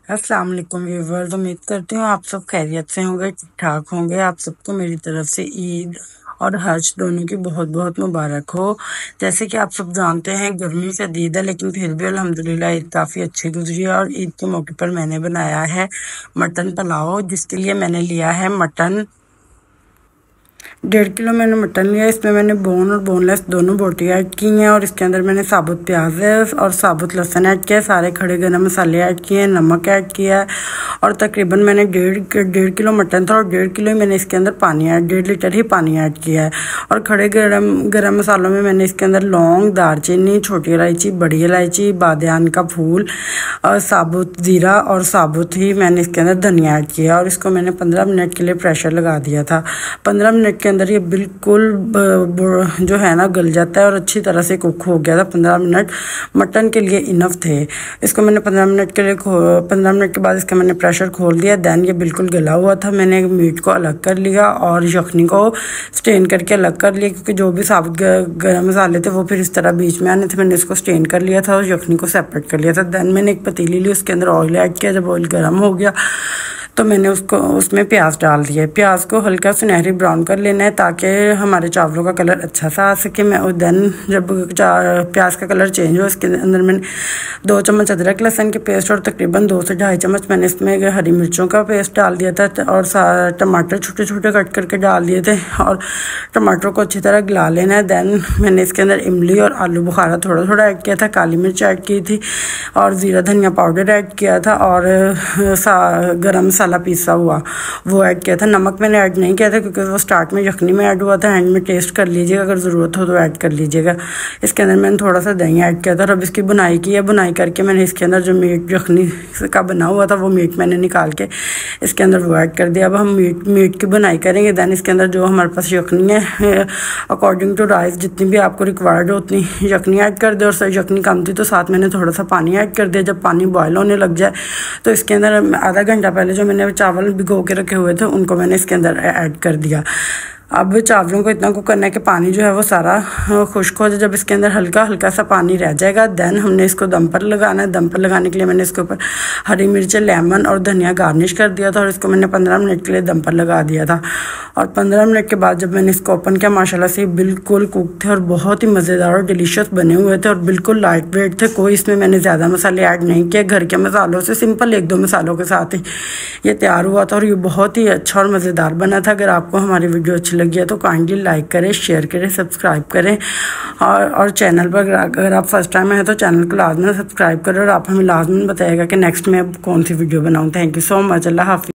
अस्सलाम वालेकुम व्यूअर्स। उम्मीद करती हूँ आप सब खैरियत से होंगे, ठीक ठाक होंगे। आप सबको मेरी तरफ से ईद और हज दोनों की बहुत बहुत मुबारक हो। जैसे कि आप सब जानते हैं गर्मी शदीद है, लेकिन फिर भी अल्हम्दुलिल्लाह ईद काफ़ी अच्छी गुजरी है। और ईद के मौके पर मैंने बनाया है मटन पुलाव, जिसके लिए मैंने लिया है मटन 1.5 किलो मैंने मटन लिया। इसमें मैंने बोन और बोनलेस दोनों बोटी ऐड की हैं और इसके अंदर मैंने साबुत प्याज है और साबुत लहसुन ऐड किया है, सारे खड़े गरम मसाले ऐड किए हैं, नमक ऐड किया है। और तकरीबन मैंने डेढ़ किलो मटन था और 1.5 किलो ही मैंने इसके अंदर पानी ऐड 1.5 लीटर ही पानी ऐड किया है। और खड़े गरम मसालों में मैंने इसके अंदर लौंग, दालचीनी, छोटी इलायची, बड़ी इलायची, बादियान का फूल और साबुत ज़ीरा और साबुत ही मैंने इसके अंदर धनिया ऐड किया। और इसको मैंने 15 मिनट के लिए प्रेशर लगा दिया था। 15 मिनट के अंदर ये बिल्कुल जो है ना गल जाता है और अच्छी तरह से कुक हो गया था। 15 मिनट मटन के लिए इनफ थे। इसको मैंने 15 मिनट के लिए 15 मिनट के बाद इसका मैंने प्रेशर खोल दिया। दैन ये बिल्कुल गला हुआ था। मैंने मीट को अलग कर लिया और यखनी को स्टेन करके अलग कर लिया, क्योंकि जो भी साबुत गरम मसाले थे वो फिर इस तरह बीच में आने थे। मैंने इसको स्टेन कर लिया था और यखनी को सेपरेट कर लिया था। दैन मैंने एक पतीली ली, उसके अंदर ऑयल ऐड किया। जब ऑयल गर्म हो गया तो मैंने उसमें प्याज डाल दिए। प्याज को हल्का सुनहरी ब्राउन कर लेना है ताकि हमारे चावलों का कलर अच्छा सा आ सके। दैन जब प्याज का कलर चेंज हो, इसके अंदर मैंने 2 चम्मच अदरक लहसुन के पेस्ट और तकरीबन 2 से 2.5 चम्मच मैंने इसमें हरी मिर्चों का पेस्ट डाल दिया था और टमाटर छोटे छोटे कट करके डाल दिए थे और टमाटर को अच्छी तरह गला लेना है। दैन मैंने इसके अंदर इमली और आलू बुखारा थोड़ा थोड़ा ऐड किया था, काली मिर्च ऐड की थी और ज़ीरा धनिया पाउडर ऐड किया था और गरम मसाला पीसा हुआ वो ऐड किया था। नमक मैंने ऐड नहीं किया था क्योंकि वो स्टार्ट में यखनी में ऐड हुआ था। एंड में टेस्ट कर लीजिएगा, अगर ज़रूरत हो तो ऐड कर लीजिएगा। इसके अंदर मैंने थोड़ा सा दही ऐड किया था और अब इसकी बुनाई की है। बुनाई करके मैंने इसके अंदर जो मीट यखनी का बना हुआ था वो मीट मैंने निकाल के इसके अंदर वो ऐड कर दिया। अब हम मीट की बुनाई करेंगे। दैन इसके अंदर जो हमारे पास यखनी है अकॉर्डिंग टू राइस जितनी भी आपको रिक्वायर्ड हो उतनी यखनी ऐड कर दे। और यखनी कम थी तो साथ मैंने थोड़ा सा पानी ऐड कर दिया। जब पानी बॉयल होने लग जाए तो इसके अंदर आधा घंटा पहले जो मैंने चावल भिगो के रखे हुए थे उनको मैंने इसके अंदर ऐड कर दिया। अब चावलों को इतना कुक करना है कि पानी जो है वो सारा खुश्क हो जाए। जब इसके अंदर हल्का हल्का सा पानी रह जाएगा दैन हमने इसको दम पर लगाना है। दम पर लगाने के लिए मैंने इसके ऊपर हरी मिर्च, लेमन और धनिया गार्निश कर दिया था और इसको मैंने 15 मिनट के लिए दम पर लगा दिया था। और 15 मिनट के बाद जब मैंने इसको ओपन किया, माशाल्लाह से बिल्कुल कुक थे और बहुत ही मज़ेदार और डिलीशियस बने हुए थे और बिल्कुल लाइट वेट थे। कोई इसमें मैंने ज़्यादा मसाले ऐड नहीं किए, घर के मसालों से सिंपल 1-2 मसालों के साथ ही ये तैयार हुआ था और ये बहुत ही अच्छा और मज़ेदार बना था। अगर आपको हमारी वीडियो अच्छी लगी है तो काइंडली लाइक करें, शेयर करें, सब्सक्राइब करें और चैनल पर अगर आप फर्स्ट टाइम आए तो चैनल को लाजमी सब्सक्राइब करें और आप हमें लाजमी बताइएगा कि नेक्स्ट में कौन सी वीडियो बनाऊँ। Thank you so much. अल्लाह हाफिज़।